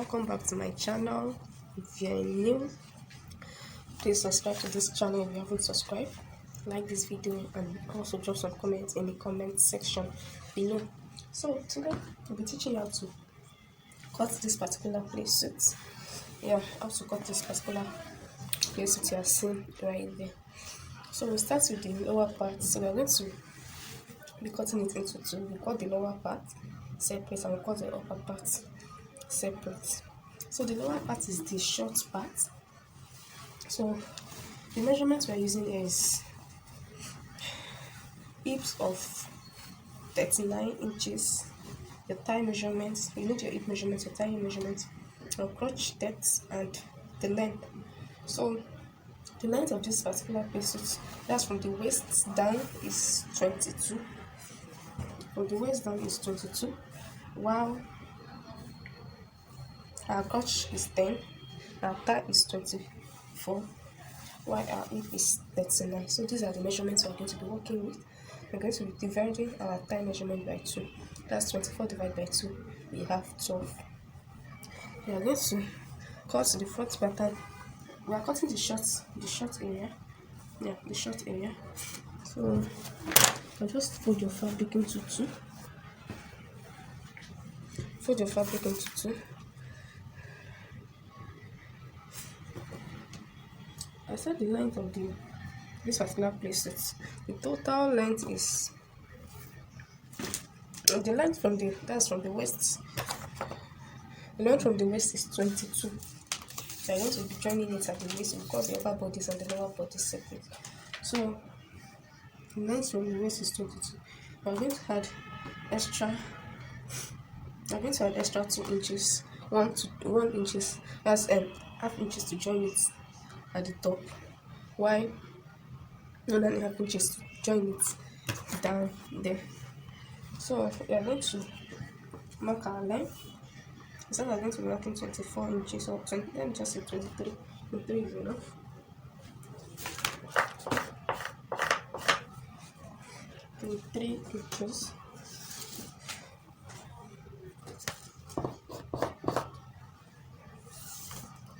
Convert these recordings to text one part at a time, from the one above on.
welcome back to my channel. If you're new, please subscribe to this channel if you haven't subscribed. Like this video and also drop some comments in the comment section below. So today I'll be teaching you how to cut this particular playsuit. How to cut this particular playsuit you are seeing right there. So we'll start with the lower part. So we're going to be cutting it into two. We cut the lower part separate and we cut the upper part separate. So the lower part is the short part. So the measurement we are using is hips of 39 inches. Your thigh measurement, you need your hip measurement, your thigh measurement, your crotch depth, and the length. So the length of this particular playsuit, that's from the waist down, is 22. From the waist down is 22, while our crotch is 10, our thigh is 24, while our hip is 39. So these are the measurements we are going to be working with. We're going to be dividing our thigh measurement by 2. That's 24 divided by 2. We have 12. We are going to cut the front pattern. We are cutting the short area. The short area. So I'll just fold your fabric into 2. Fold your fabric into 2. I said the length of this particular playsuit. The total length is the length from the waist. The length from the waist is 22. So I'm going to be joining it at the waist because the upper body and the lower body is separate. So the length from the waist is 22. I'm going to add extra. I'm going to add extra 2 inches, 1 inches. That's half inches to join it at the top, while 1.5 inches to join it down there. So we are going to mark our line. Instead of going to be marking 24 inches or 20, let me just say 23. 23 is enough. 23 inches.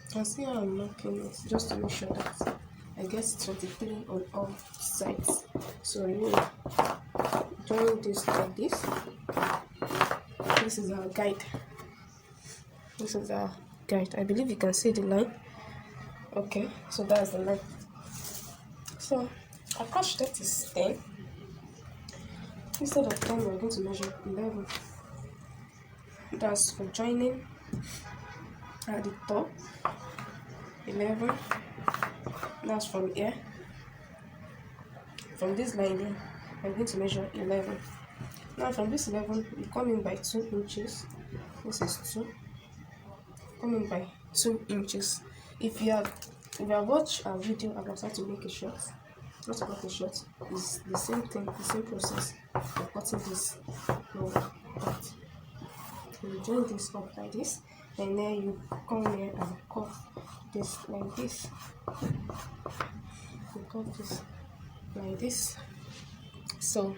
You can see how I'm marking it just to make sure that I get 23 on all sides. So you join this like this. This is our guide. This is our guide. I believe you can see the line. Okay, so that's the line. So our crotch depth is 10. Instead of 10, we're going to measure 11. That's for joining at the top. 11. That's from here. From this line here, I'm going to measure 11. Now from this 11, we come in by 2 inches. This is 2. Come in by 2 inches. If you have watched our video about how to make a short, not about a short, it's the same thing, the same process of cutting this lower part. You join this up like this, and then you come here and cut this like this. You cut this like this. So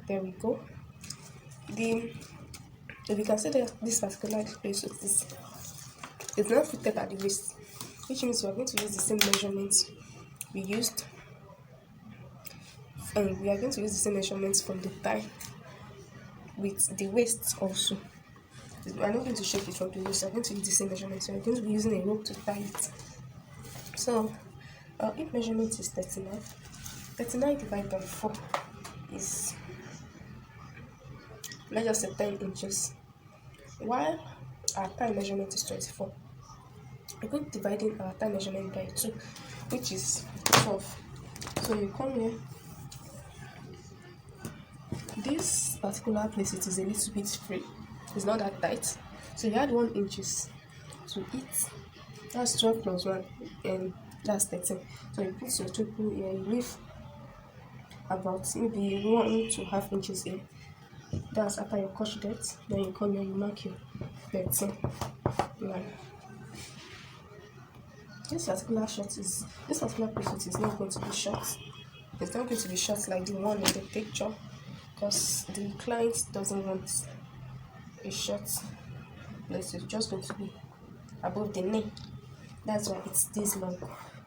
there we go. If you can see that this particular place is not fitted at the waist, which means we are going to use the same measurements we used, and we are going to use the same measurements from the thigh with the waist also. We are not going to shape it from the waist. We are going to use the same measurements. So we are going to be using a rope to tie it. So our hip measurement is 39. 39 divided by 4 is, let's just say, 10 inches. While our thigh measurement is 24. We're going to dividing our thigh measurement by 2, which is 12. So you come here. This particular place, it is a little bit free. It's not that tight. So you add 1 inches to it. That's 12 plus 1, and that's 13. So you put your triple here. You leave about maybe 1.5 inches here. That's after your crotch depth. Then you come here, you mark your 13 line. This particular playsuit is not going to be short. It's not going to be short like the one in the picture, because the client doesn't want a short playsuit. It's just going to be above the knee. That's why it's this long.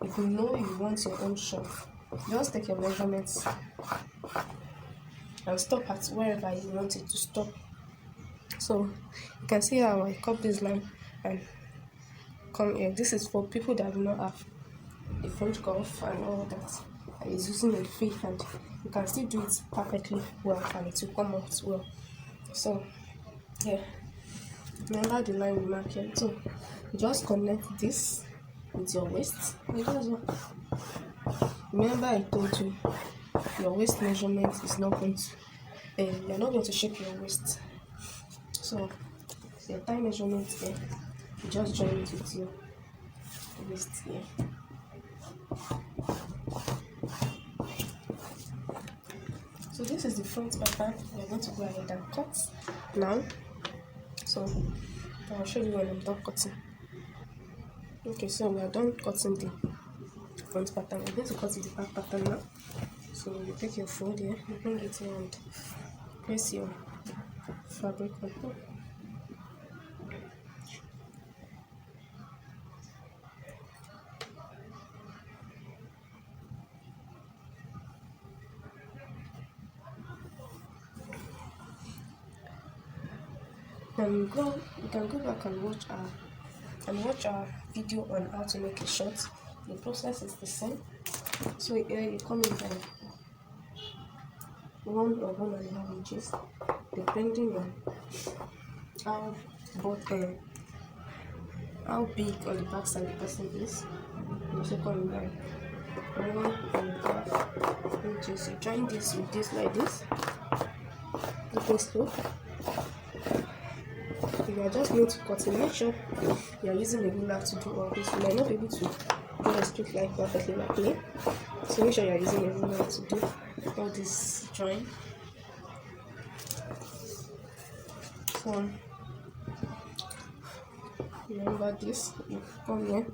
If you know you want your own short, just take your measurements and stop at wherever you want it to stop. So you can see how I cut this line and come here. This is for people that do not have the French cuff and all that. And it's using a free hand. You can still do it perfectly well and it will come out well. So yeah, remember the line we mark here. So just connect this with your waist. And that's all. Remember I told you your waist measurement is not going to you're not going to shape your waist. So your thigh measurement there, you just join it with your waist here. So this is the front pattern. We're going to go ahead and cut now. So I'll show you when I'm done cutting. Okay, so we are done cutting the front pattern. We're going to cut the back pattern now. So you take your fold here, you bring it here and place your fabric on top. You can go back and watch our video on how to make a short. The process is the same. So here you come in by 1 or 1.5 inches, depending on how big on the back side the person is. You also come in by 1.5 inches. You join this with this like this. Okay, so you are just going to cut it. Make sure you are using a ruler to do all this. You might not be able to do a straight line perfectly like me, so make sure you are using a ruler to do all this drawing. So remember this, you come here,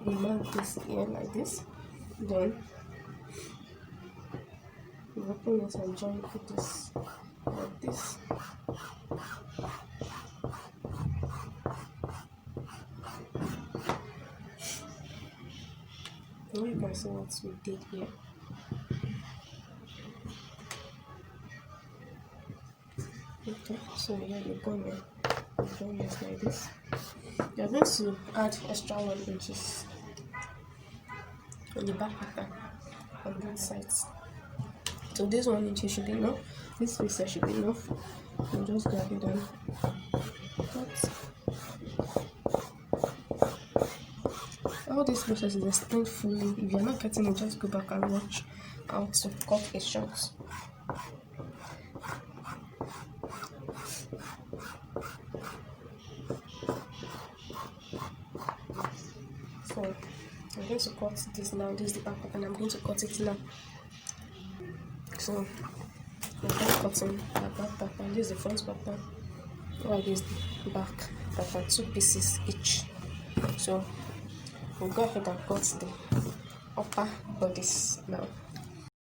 you mark this here like this, then you open it and join with this like this. Now you can see what we did here. Okay, so here you go now. You join this like this. You're going to add extra 1 inches on the back pattern on both sides. So this 1 inch should be enough. This space should be enough. You just grab it and cut. All this process is explained fully. If you're not getting it, just go back and watch how to cut a short. So I'm going to cut this now. This is the back and I'm going to cut it now. So I'm done cutting the back pattern. This is the front pattern. Or this is the back pattern. 2 pieces each. So we'll go ahead and cut the upper bodice now.